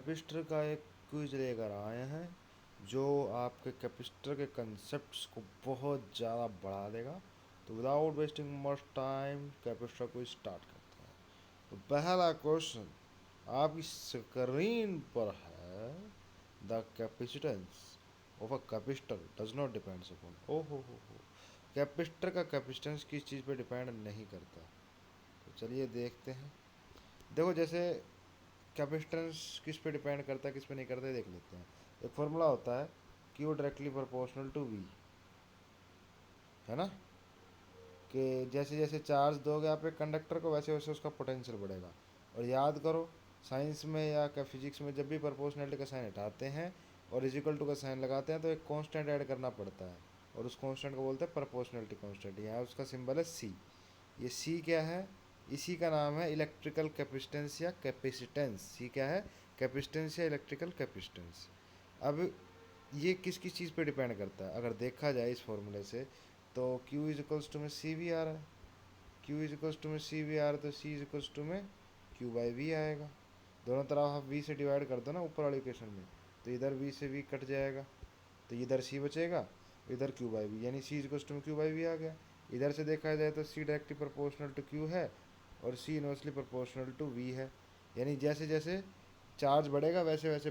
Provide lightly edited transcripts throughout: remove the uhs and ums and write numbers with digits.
Capacitor का एक quiz लेकर आए हैं जो आपके कैपेसिटर के कंसेप्ट्स को बहुत ज़्यादा बढ़ा देगा। तो without wasting much time capacitor को स्टार्ट करते हैं। तो पहला क्वेश्चन आपकी स्क्रीन पर है। The capacitance of a capacitor does not depends upon. हो कैपेसिटर का कैपेसिटेंस किस चीज़ पे डिपेंड नहीं करता। तो चलिए देखते हैं। देखो जैसे कैपेसिटेंस किस पे डिपेंड करता है किस पे नहीं करता है देख लेते हैं। एक फॉर्मूला होता है Q directly proportional to V, है ना। कि जैसे जैसे चार्ज दोगे आप एक कंडक्टर को वैसे वैसे उसका पोटेंशियल बढ़ेगा। और याद करो साइंस में या फिजिक्स में जब भी प्रोपोर्शनलिटी का साइन हटाते हैं और इजिकल टू का साइन लगाते हैं तो एक कांस्टेंट ऐड करना पड़ता है और उस कांस्टेंट को बोलते हैं प्रोपोर्शनलिटी कांस्टेंट। यहाँ उसका सिंबल है सी। ये सी क्या है? इसी का नाम है इलेक्ट्रिकल कैपेसिटेंस या कैपेसिटेंस। सी क्या है? कैपेसिटेंस या इलेक्ट्रिकल कैपेसिटेंस। अब ये किस किस चीज़ पे डिपेंड करता है अगर देखा जाए इस फॉर्मूले से, तो Q इज इक्वल्स टू में सी वी आर है। Q इज इक्वल्स टू में सी वी आर तो C इज इक्वल्स टू में Q बाई वी आएगा। दोनों तरफ आप V से डिवाइड कर दो ना ऊपर वाली इक्वेशन में, तो इधर V से V कट जाएगा तो इधर C बचेगा, इधर Q बाई वी, यानी C इज इक्वल्स टू में Q बाई वी आ गया। इधर से देखा जाए तो C directly proportional to Q है और C inversely proportional to V है। यानी जैसे जैसे चार्ज बढ़ेगा वैसे वैसे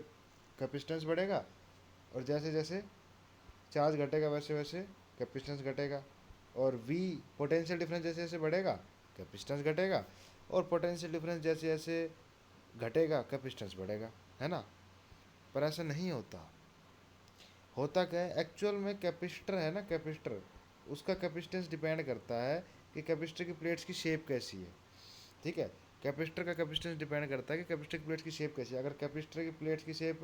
कैपेसिटेंस बढ़ेगा और जैसे जैसे चार्ज घटेगा वैसे वैसे कैपेसिटेंस घटेगा। और V पोटेंशियल डिफरेंस जैसे जैसे बढ़ेगा कैपेसिटेंस घटेगा और पोटेंशियल डिफरेंस जैसे जैसे घटेगा कैपेसिटेंस बढ़ेगा, है ना। पर ऐसा नहीं होता। होता क्या है एक्चुअल में? कैपेसिटर है ना, कैपेसिटर उसका कैपेसिटेंस डिपेंड करता है कि कैपेसिटर की प्लेट्स की शेप कैसी है। ठीक है, कैपेसिटर का कैपेसिटेंस डिपेंड करता है कि कैपेसिटर की प्लेट्स की शेप कैसी है। अगर कैपेसिटर की प्लेट्स की शेप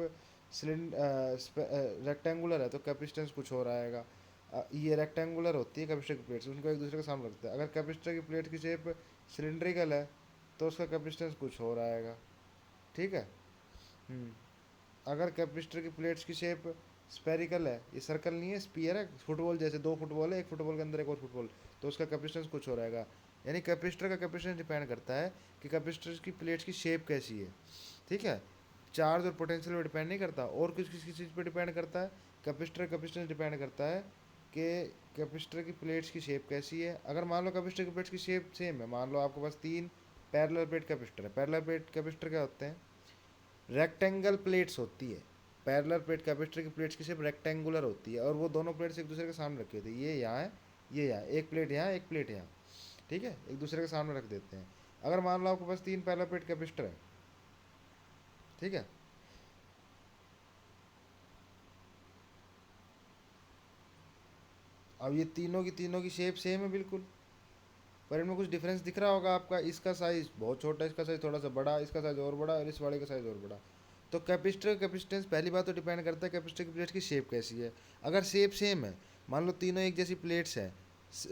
रेक्टेंगुलर है तो कैपेसिटेंस कुछ और आएगा। ये रेक्टेंगुलर होती है कैपेसिटर की प्लेट्स, उनको एक दूसरे के सामने रखते हैं। अगर कैपेसिटर की प्लेट की शेप सिलेंड्रिकल है तो उसका कैपेसिटेंस कुछ और आएगा। ठीक है। हम्म अगर कैपेसिटर की प्लेट्स की शेप स्पेरिकल है, ये सर्कल नहीं है स्पीयर है, फुटबॉल जैसे दो फुटबॉल है, एक फुटबॉल के अंदर एक और फुटबॉल, तो उसका कैपेसिटेंस कुछ हो रहेगा। यानी कैपेसिटर का कैपेसिटेंस डिपेंड करता है कि कैपेसिटर की प्लेट्स की शेप कैसी है। ठीक है, चार्ज और पोटेंशियल पर डिपेंड नहीं करता। और किस किस चीज़ पर डिपेंड करता है? कैपेसिटर कैपेसिटेंस डिपेंड करता है कि कैपेसिटर की प्लेट्स की शेप कैसी है। अगर मान लो कैपेसिटर की प्लेट्स की शेप सेम है, मान लो आपके पास तीन पैरेलल प्लेट कैपेसिटर है। पैरेलल प्लेट कैपेसिटर क्या होते हैं? रेक्टेंगल प्लेट्स होती है। पैरेलल प्लेट कैपेसिटर की प्लेट्स की शेप रेक्टेंगुलर होती है और वो दोनों प्लेट्स एक दूसरे के सामने रखी होती है। ये यहाँ है, ये यहाँ, एक प्लेट यहाँ एक प्लेट यहाँ। ठीक है, एक दूसरे के सामने रख देते हैं। अगर मान लो आपके पास तीन पैरेलल प्लेट कैपेसिटर है, ठीक है, अब ये तीनों की शेप सेम है बिल्कुल, पर इनमें कुछ डिफरेंस दिख रहा होगा आपका। इसका साइज़ बहुत छोटा है, इसका साइज़ थोड़ा सा बड़ा, इसका साइज़ और बड़ा और इस वाले का साइज़ और बड़ा। तो कैपेसिटर कैपेसिटेंस पहली बात तो डिपेंड करता है कैपेसिटर की प्लेट की शेप कैसी है। अगर शेप सेम है, मान लो तीनों एक जैसी प्लेट्स हैं,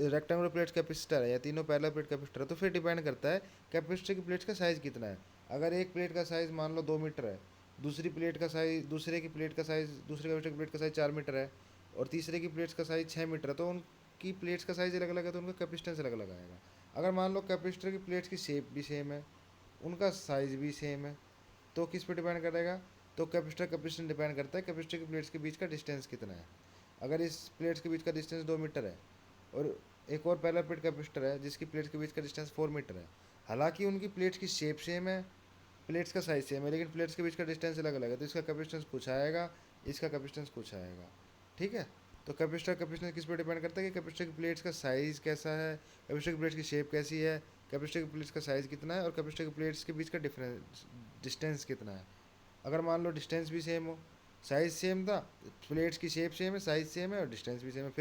रेक्टेंगुलर प्लेट कैपेसिटर है या तीनों पैरेलल प्लेट कैपेसिटर है, तो फिर डिपेंड करता है कैपेसिटर की प्लेट्स का साइज़ कितना है। अगर एक प्लेट का साइज़ मान लो 2 मीटर है, दूसरी प्लेट का साइज़ दूसरे की प्लेट का साइज़ दूसरे कैपेसिटर की प्लेट का साइज़ 4 मीटर है और तीसरे की प्लेट्स का साइज़ 6 मीटर है, तो उनकी प्लेट्स का साइज़ अलग अलग है तो उनका कैपेसिटेंस अलग अलग आएगा। अगर मान लो कैपेसिटर की प्लेट्स की शेप भी सेम है, उनका साइज़ भी सेम है, तो किस पे डिपेंड करेगा? तो कैपेसिटर कैपेसिटेंस डिपेंड करता है कैपेसिटर की प्लेट्स के बीच का डिस्टेंस कितना है। अगर इस प्लेट्स के बीच का डिस्टेंस 2 मीटर है और एक और पैरेलल प्लेट कैपेसिटर है जिसकी प्लेट्स के बीच का डिस्टेंस 4 मीटर है, हालांकि उनकी प्लेट्स की शेप सेम है, प्लेट्स का साइज सेम है, लेकिन प्लेट्स के बीच का डिस्टेंस अलग अलग है, तो इसका कैपेसिटेंस कुछ आएगा, इसका कैपेसिटेंस कुछ आएगा। ठीक है, तो कैपेसिटर कैपेसिटेंस किस पर डिपेंड करता है कि कैपेसिटर की प्लेट्स का साइज़ कैसा है, कैपेसिटर की प्लेट्स की शेप कैसी है, कैपेसिटर की प्लेट्स का साइज़ कितना है और कैपेसिटर की प्लेट्स के बीच का डिफरेंस डिस्टेंस कितना है। अगर मान लो डिस्टेंस भी सेम हो, साइज़ सेम था, प्लेट्स की शेप सेम है, साइज़ सेम है और डिस्टेंस भी सेम है,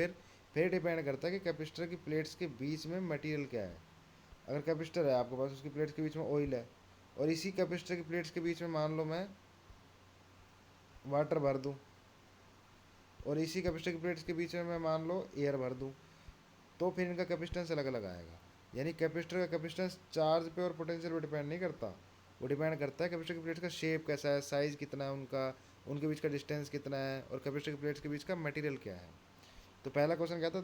फिर डिपेंड करता है कि कैपेसिटर की प्लेट्स के बीच में मटेरियल क्या है। अगर कैपेसिटर है आपके पास, उसकी प्लेट्स के बीच में ऑयल है और इसी कैपेसिटर की प्लेट्स के बीच में मान लो मैं वाटर भर दूँ और इसी कैपेसिटर की प्लेट्स के बीच में मैं मान लो एयर भर दूँ, तो फिर इनका कैपेसिटेंस अलग अलग आएगा। यानी कैपेसिटर का कैपेसिटेंस चार्ज पे और पोटेंशियल पे डिपेंड नहीं करता, वो डिपेंड करता है कैपेसिटर की प्लेट्स का शेप कैसा है, साइज़ कितना है उनका, उनके बीच का डिस्टेंस कितना है और कैपेसिटर की प्लेट्स के बीच का मटेरियल क्या है। तो पहला क्वेश्चन क्या था?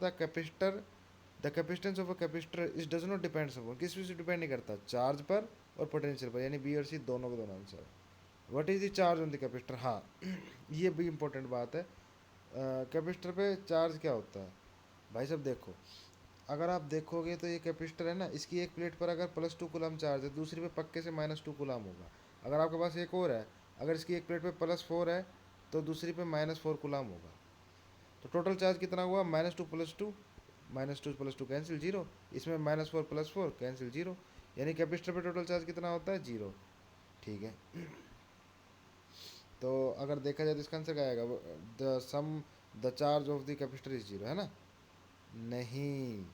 The capacitance of a capacitor is does not depends upon, किस चीज़ से डिपेंड नहीं करता? चार्ज पर और पोटेंशियल पर, यानी बी और सी दोनों का दोनों answer. What is the charge on the capacitor. हाँ ये भी इम्पोर्टेंट बात है। कैपेसिटर पे चार्ज क्या होता है भाई साहब, देखो अगर आप देखोगे तो ये कैपेसिटर है ना, इसकी एक प्लेट पर अगर +2 कूलम चार्ज है, दूसरी पे पक्के से -2 कूलम होगा। अगर आपके पास एक और है, अगर इसकी एक प्लेट पे +4 है तो दूसरी पे -4 कूलम होगा। तो टोटल चार्ज कितना हुआ, -2 + 2, -2 + 2 कैंसिल 0, इसमें -4 + 4 कैंसिल 0, यानी कैपेसिटर पे टोटल चार्ज कितना होता है, 0। ठीक है, तो अगर देखा जाए तो इसका आंसर क्या आएगा, the charge of the capacitor is 0, है ना। नहीं,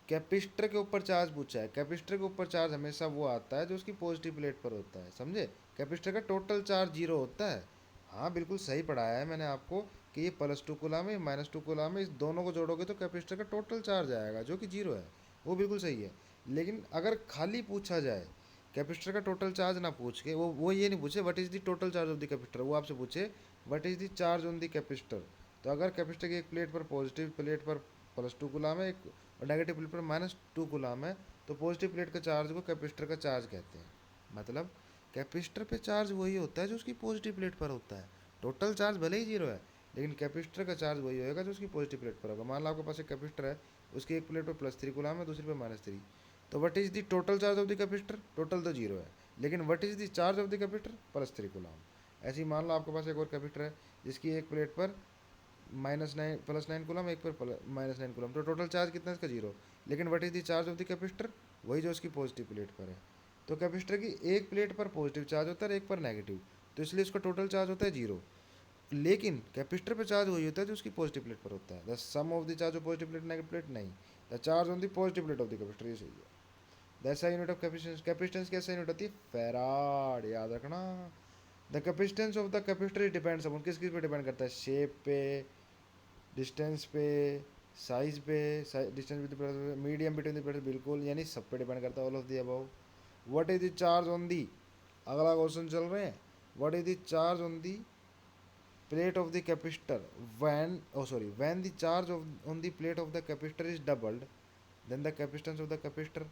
कैपेसिटर के ऊपर चार्ज पूछा है। कैपेसिटर के ऊपर चार्ज हमेशा वो आता है जो उसकी पॉजिटिव प्लेट पर होता है, समझे। कैपेसिटर का टोटल चार्ज 0 होता है। हाँ बिल्कुल सही पढ़ाया है मैंने आपको कि ये +2 कूलम है, -2 कूलम है, इस दोनों को जोड़ोगे तो कैपेसिटर का टोटल चार्ज आएगा जो कि 0 है। वो बिल्कुल सही है। लेकिन अगर खाली पूछा जाए, कैपेसिटर का टोटल चार्ज ना पूछ के, वो ये नहीं पूछे what is the total charge of the capacitor, वो आपसे पूछे what is the charge on the capacitor. तो अगर कैपेसिटर की एक प्लेट पर, पॉजिटिव प्लेट पर +2 कूलम है, एक और नेगेटिव प्लेट पर -2 कूलम है, तो पॉजिटिव प्लेट का चार्ज को कैपेसिटर का चार्ज कहते हैं। मतलब कैपेसिटर पे चार्ज वही होता है जो उसकी पॉजिटिव प्लेट पर होता है। टोटल चार्ज भले ही 0 है, लेकिन कैपेसिटर का चार्ज वही होगा जो उसकी पॉजिटिव प्लेट पर होगा। मान लो आपके पास एक कैपेसिटर है, उसकी एक प्लेट पर +3 कूलम है, दूसरी पे -3, तो what is the total charge of the capacitor, total तो 0 है, लेकिन what is the charge of the capacitor, +3 coulomb. ऐसे ही मान लो आपके पास एक और कैपेसिटर है जिसकी एक प्लेट पर -9 +9 कूलम, एक पर -9 कूलम, तो टोटल चार्ज कितना है इसका, 0। लेकिन what is the charge of the capacitor, वही जो उसकी पॉजिटिव प्लेट पर है। तो कैपेसिटर की एक प्लेट पर पॉजिटिव चार्ज होता है और एक पर नेगेटिव, तो इसलिए उसका टोटल चार्ज होता है 0। लेकिन कैपेसिटर पे चार्ज वही होता है जो उसकी पॉजिटिव प्लेट पर होता है। The sum of the charge of positive plate negative plate नहीं, the charge on the positive plate of the capacitor, ये सही है। That's unit of capacitance. Capacitance कैसे यूनिट होती है, फैराड, याद रखना। The capacitance of the capacitor depends upon, किस किस पे डिपेंड करता है, शेप पे, डिस्टेंस पे, साइज पे, distance with medium between the plates, बिल्कुल, यानी सब पे डिपेंड करता है, all of the above. What is the charge on the, अगला क्वेश्चन चल रहे हैं, what is the charge on the plate of the capacitor when the charge on the plate of the capacitor is doubled, then the capacitance of the capacitor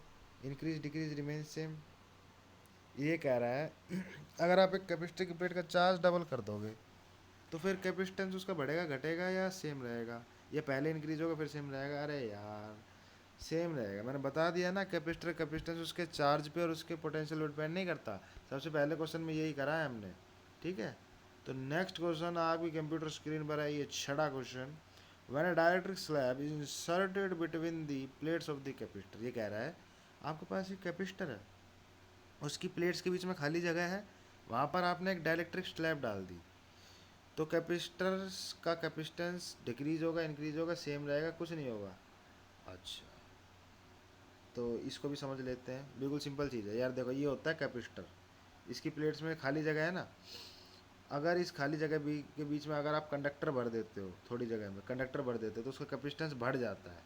increase decrease remains same। ये कह रहा है अगर आप एक capacitor की plate का charge double कर दोगे तो फिर कैपेसिटेंस उसका बढ़ेगा घटेगा या सेम रहेगा, या पहले इंक्रीज होगा फिर सेम रहेगा। अरे यार सेम रहेगा, मैंने बता दिया ना, कैपेसिटर कैपेसिटेंस उसके चार्ज पे और उसके पोटेंशियल पे डिपेंड नहीं करता। सबसे पहले क्वेश्चन में यही करा है हमने, ठीक है। तो नेक्स्ट क्वेश्चन आपकी कंप्यूटर स्क्रीन पर है, ये छठा question. When a dielectric slab is inserted between the plates of the capacitor, ये कह रहा है आपके पास एक कैपेसिटर है, उसकी प्लेट्स के बीच में खाली जगह है, वहाँ पर आपने एक डाइलेक्ट्रिक स्लैब डाल दी, तो कैपेसिटर का कैपेसिटेंस डिक्रीज होगा इंक्रीज होगा, सेम रहेगा, कुछ नहीं होगा। अच्छा, तो इसको भी समझ लेते हैं, बिल्कुल सिंपल चीज़ है यार। देखो ये होता है कैपेसिटर, इसकी प्लेट्स में खाली जगह है ना, अगर इस खाली जगह के बीच में अगर आप कंडक्टर भर देते हो, थोड़ी जगह में कंडक्टर भर देते हो तो उसका कैपेसिटेंस बढ़ जाता है,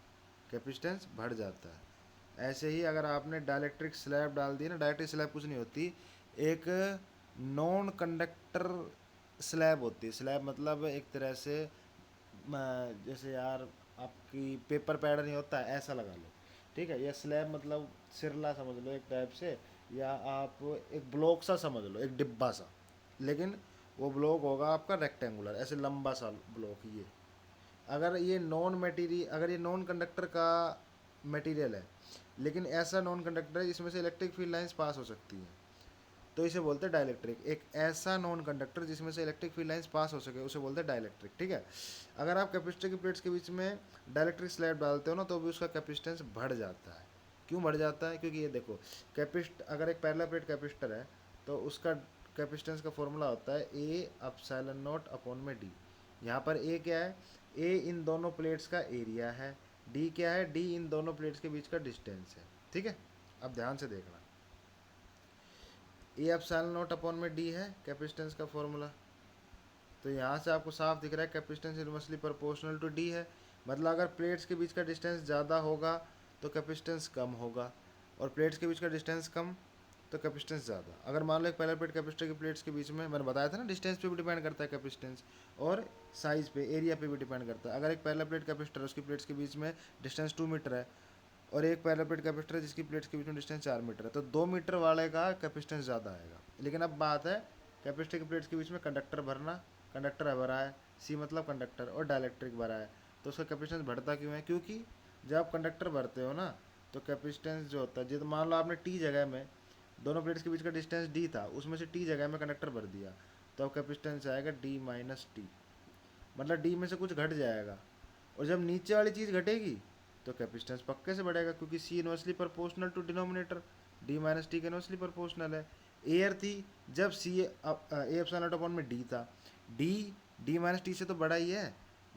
कैपेसिटेंस बढ़ जाता है। ऐसे ही अगर आपने डाइलेक्ट्रिक स्लैब डाल दी ना, डाइलेक्ट्रिक स्लैब कुछ नहीं होती, एक नॉन कंडक्टर स्लैब होती है। स्लैब मतलब एक तरह से जैसे यार आपकी पेपर पैड नहीं होता है, ऐसा लगा लो, ठीक है। या स्लैब मतलब सिरला समझ लो एक टाइप से, या आप एक ब्लॉक सा समझ लो, एक डिब्बा सा, लेकिन वो ब्लॉक होगा आपका रेक्टेंगुलर, ऐसे लंबा सा ब्लॉक। ये अगर ये नॉन मटेरियल, अगर ये नॉन कंडक्टर का मटेरियल है, लेकिन ऐसा नॉन कंडक्टर है जिसमें से इलेक्ट्रिक फील्ड लाइंस पास हो सकती हैं, तो इसे बोलते हैं डाइलेक्ट्रिक। एक ऐसा नॉन कंडक्टर जिसमें से इलेक्ट्रिक फील्ड लाइंस पास हो सके उसे बोलते हैं डाइलेक्ट्रिक, ठीक है। अगर आप कैपेसिटर की प्लेट्स के बीच में डाइलेक्ट्रिक स्लैब डालते हो ना, तो भी उसका कैपेसिटेंस बढ़ जाता है। क्यों बढ़ जाता है, क्योंकि ये देखो कैपेसिट अगर एक पैरेलल प्लेट कैपेसिटर है तो उसका कैपेसिटेंस का फॉर्मूला होता है A ε0/d। यहाँ पर ए क्या है, ए इन दोनों प्लेट्स का एरिया है, डी क्या है, डी इन दोनों प्लेट्स के बीच का डिस्टेंस है, ठीक है। अब ध्यान से देखना, A ε0/d है कैपेसिटेंस का फॉर्मूला, तो यहाँ से आपको साफ दिख रहा है capacitance inversely proportional to D है। मतलब अगर प्लेट्स के बीच का डिस्टेंस ज़्यादा होगा तो कैपेसिटेंस कम होगा, और प्लेट्स के बीच का डिस्टेंस कम तो कैपेसिटेंस ज़्यादा। अगर मान लो एक पैरेलल प्लेट कैपेसिटर की प्लेट्स के बीच में, मैंने बताया था ना डिस्टेंस पे भी डिपेंड करता है कैपेसिटेंस, और साइज़ पे एरिया पे भी डिपेंड करता है। अगर एक पैरेलल प्लेट कैपेसिटर उसकी प्लेट्स के बीच में डिस्टेंस 2 मीटर है, और एक पैरेलल प्लेट कैपेसिटर है जिसकी प्लेट्स के बीच में डिस्टेंस 4 मीटर है, तो 2 मीटर वाले का कैपेसिटेंस ज़्यादा आएगा। लेकिन अब बात है कैपेसिटर की प्लेट्स के बीच में कंडक्टर भरना, कंडक्टर भरा है, सी मतलब कंडक्टर, और डाइलेक्ट्रिक भरा है, तो उसका कैपेसिटेंस बढ़ता क्यों है? क्योंकि जब आप कंडक्टर भरते हो ना तो कैपेसिटेंस जो होता है, जब मान लो आपने टी जगह में, दोनों प्लेट्स के बीच का डिस्टेंस डी था, उसमें से टी जगह में कंडक्टर भर दिया, तो अब कैपेसिटेंस आएगा डी माइनस टी, मतलब डी में से कुछ घट जाएगा। और जब नीचे वाली चीज़ घटेगी तो कैपेसिटेंस पक्के से बढ़ेगा, क्योंकि C inversely proportional to denominator, D minus T के इनवर्सली प्रोपोर्शनल है। एयर थी जब C A epsilon not upon में डी था, डी डी माइनस टी से तो बड़ा ही है,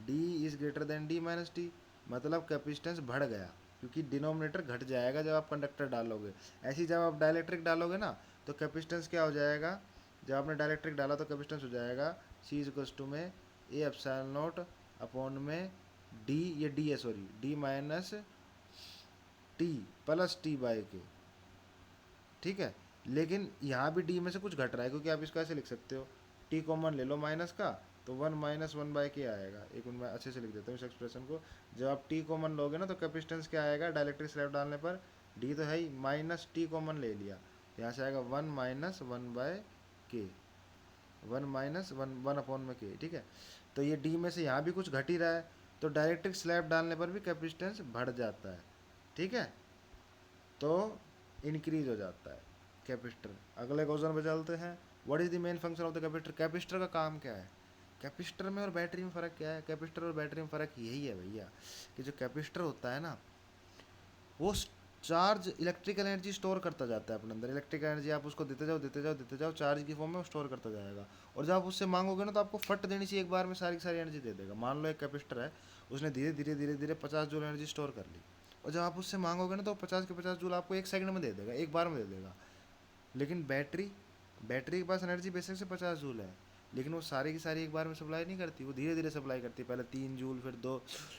D is greater than D minus T, मतलब कैपेसिटेंस बढ़ गया, क्योंकि डिनोमिनेटर घट जाएगा जब आप कंडक्टर डालोगे। ऐसे ही जब आप डाइलेक्ट्रिक डालोगे ना तो कैपेसिटेंस क्या हो जाएगा, जब आपने डाइलेक्ट्रिक डाला तो कैपेसिटेंस हो जाएगा सी इज इक्वल्स टू में ए एप्सिलॉन नॉट अपॉन में डी, ये डी है sorry, D minus T plus T by के, ठीक है। लेकिन यहाँ भी डी में से कुछ घट रहा है, क्योंकि आप इसको ऐसे लिख सकते हो, टी कॉमन ले लो माइनस का, तो वन माइनस वन बाई के आएगा। एक मिनट मैं अच्छे से लिख देता हूँ इस एक्सप्रेशन को। जब आप टी कॉमन लोगे ना तो कैपेसिटेंस क्या आएगा, डाइलेक्ट्रिक स्लैब डालने पर डी तो है ही, माइनस टी कॉमन ले लिया, यहाँ से आएगा वन माइनस वन बाय के, one minus one one upon में के, ठीक है। तो ये डी में से यहाँ भी कुछ घट ही रहा है, तो डाइलेक्ट्रिक स्लैब डालने पर भी कैपेसिटेंस बढ़ जाता है, ठीक है, तो इंक्रीज हो जाता है कैपेसिटर। अगले क्वेश्चन पे चलते हैं। What is the main function of the capacitor? Capacitor का काम क्या है? कैपेसिटर में और बैटरी में फ़र्क क्या है? कैपेसिटर और बैटरी में फ़र्क यही है भैया कि जो कैपेसिटर होता है ना वो चार्ज इलेक्ट्रिकल एनर्जी स्टोर करता जाता है अपने अंदर। इलेक्ट्रिकल एनर्जी आप उसको देते जाओ देते जाओ देते जाओ, चार्ज की फॉर्म में वो स्टोर करता जाएगा, और जब आप उससे मांगोगे ना तो आपको फट देनी चाहिए एक बार में, सारी की सारी एनर्जी दे देगा। मान लो एक कैपेसिटर है, उसने धीरे धीरे धीरे धीरे 50 जूल एनर्जी स्टोर कर ली, और जब आप उससे मांगोगे ना तो 50 के 50 जूल आपको एक सेकंड में दे देगा, एक बार में दे देगा। लेकिन बैटरी, बैटरी के पास एनर्जी बेसिक से 50 जूल है, लेकिन वो सारी की सारी एक बार में सप्लाई नहीं करती, वो धीरे धीरे सप्लाई करती है। पहले 3 जूल, फिर 2,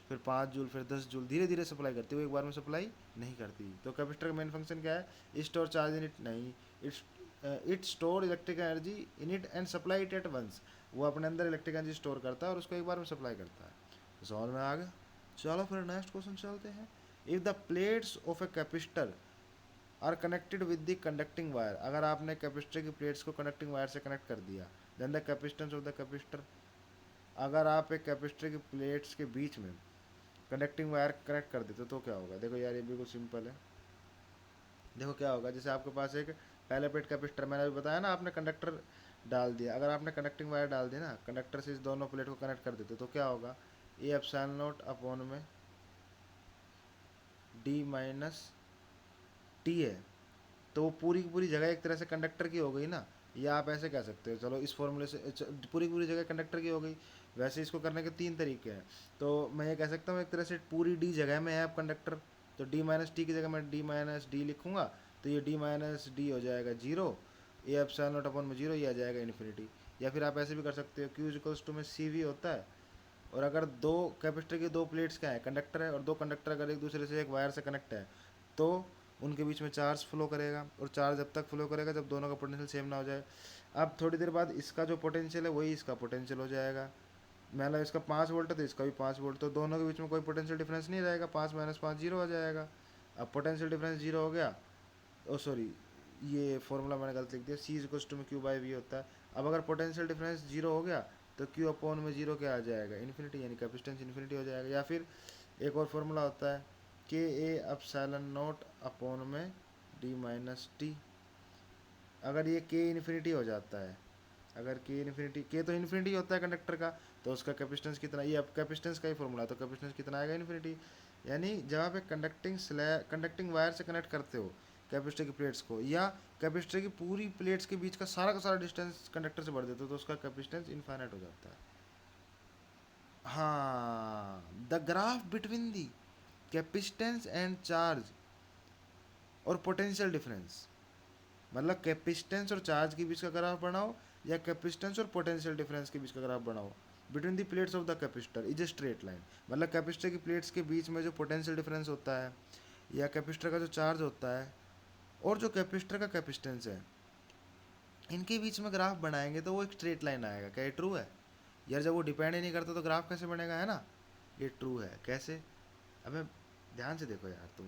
फिर 5 जूल, फिर 10 जूल, धीरे धीरे सप्लाई करती है, वो एक बार में सप्लाई नहीं करती। तो कैपेसिटर का मेन फंक्शन क्या है? स्टोर चार्ज इन इट नहीं, it store electric energy in it and supply it at once. वो अपने अंदर इलेक्ट्रिक एनर्जी स्टोर करता है और उसको एक बार में सप्लाई करता है। तो समझ में आ गया? चलो फिर नेक्स्ट क्वेश्चन चलते हैं। If the plates of a capacitor are connected with the conducting wire, अगर आपने कैपेसिटर की प्लेट्स को कंडक्टिंग वायर से कनेक्ट कर दिया, then the capacitance of the capacitor, अगर आप एक कैपेसिटर की प्लेट्स के बीच में कंडक्टिंग वायर कनेक्ट कर देते तो क्या होगा? देखो यार ये बिल्कुल सिंपल है। देखो क्या होगा, जैसे आपके पास एक पहले प्लेट कैपेसिटर, मैंने अभी बताया ना, आपने कंडक्टर डाल दिया, अगर आपने कनेक्टिंग वायर डाल दी ना, कंडक्टर से इस दोनों प्लेट को कनेक्ट कर देते तो क्या होगा? ए एप्सिलॉन नॉट अपॉन में डी माइनस टी है, तो वो पूरी की पूरी जगह एक तरह से कंडक्टर की हो गई ना, या आप ऐसे कह सकते हो, चलो इस फॉर्मूले से पूरी की पूरी जगह कंडक्टर की हो गई। वैसे इसको करने के 3 तरीके हैं, तो मैं ये कह सकता हूँ एक तरह से पूरी डी जगह में है अब कंडक्टर, तो डी माइनस टी की जगह मैं डी माइनस डी लिखूँगा, तो ये डी माइनस डी हो जाएगा zero, A epsilon not upon में जीरो, ये आ जाएगा इन्फिनिटी। या फिर आप ऐसे भी कर सकते हो, क्यू इक्वल्स टू में सी वी होता है, और अगर दो कैपेसिटर की दो प्लेट्स क्या है, कंडक्टर है, और दो कंडक्टर अगर एक दूसरे से एक वायर से कनेक्ट है तो उनके बीच में चार्ज फ्लो करेगा, और चार्ज जब तक फ्लो करेगा जब दोनों का पोटेंशियल सेम ना हो जाए। अब थोड़ी देर बाद इसका जो पोटेंशियल है वही इसका पोटेंशियल हो जाएगा, मान लो इसका 5 वोल्ट है तो इसका भी 5 वोल्ट, तो दोनों के बीच में कोई पोटेंशियल डिफरेंस नहीं रहेगा, 5 माइनस 5 जीरो हो जाएगा। अब पोटेंशियल डिफरेंस जीरो हो गया, ओ सॉरी ये फॉर्मूला मैंने गलत लिख दिया, सी इज इक्वल्स टू में क्यू बाई वी होता है। अब अगर पोटेंशियल डिफरेंस जीरो हो गया तो क्यू अपॉन में जीरो क्या आ जाएगा? इन्फिनिटी, यानी कैपेसिटेंस इन्फिनिटी हो जाएगा। या फिर एक और फॉर्मूला होता है के ए एप्सिलॉन नॉट अपॉन में डी माइनस टी। अगर ये के इन्फिनिटी हो जाता है, अगर के इन्फिनिटी, के तो इन्फिनिटी होता है कंडक्टर का, तो उसका कैपेसिटेंस कितना, ये अब कैपेसिटेंस का ही फॉर्मूला, तो कैपेसिटेंस कितना आएगा? इन्फिनिटी। यानी जब आप एक कंडक्टिंग वायर से कनेक्ट करते हो कैपेसिटर की प्लेट्स को, या कैपेसिटर की पूरी प्लेट्स के बीच का सारा डिस्टेंस कंडक्टर से बढ़ देते हो, तो उसका कैपेसिटेंस इनफाइनाइट हो जाता है। हाँ, the graph between the capacitance and charge और पोटेंशियल डिफरेंस, मतलब कैपेसिटेंस और चार्ज के बीच का ग्राफ बनाओ, या कैपेसिटेंस और पोटेंशियल डिफरेंस के बीच का ग्राफ बनाओ, between the plates of the capacitor is a straight line, मतलब कैपेसिटर की प्लेट्स के बीच में जो पोटेंशियल डिफरेंस होता है, या कैपेसिटर का जो चार्ज होता है, और जो कैपेसिटर का कैपेसिटेंस है, इनके बीच में ग्राफ बनाएंगे तो वो एक स्ट्रेट लाइन आएगा। क्या ये ट्रू है? यार जब वो डिपेंड ही नहीं करता तो ग्राफ कैसे बनेगा, है ना? ये ट्रू है। कैसे? अब ध्यान से देखो यार तुम,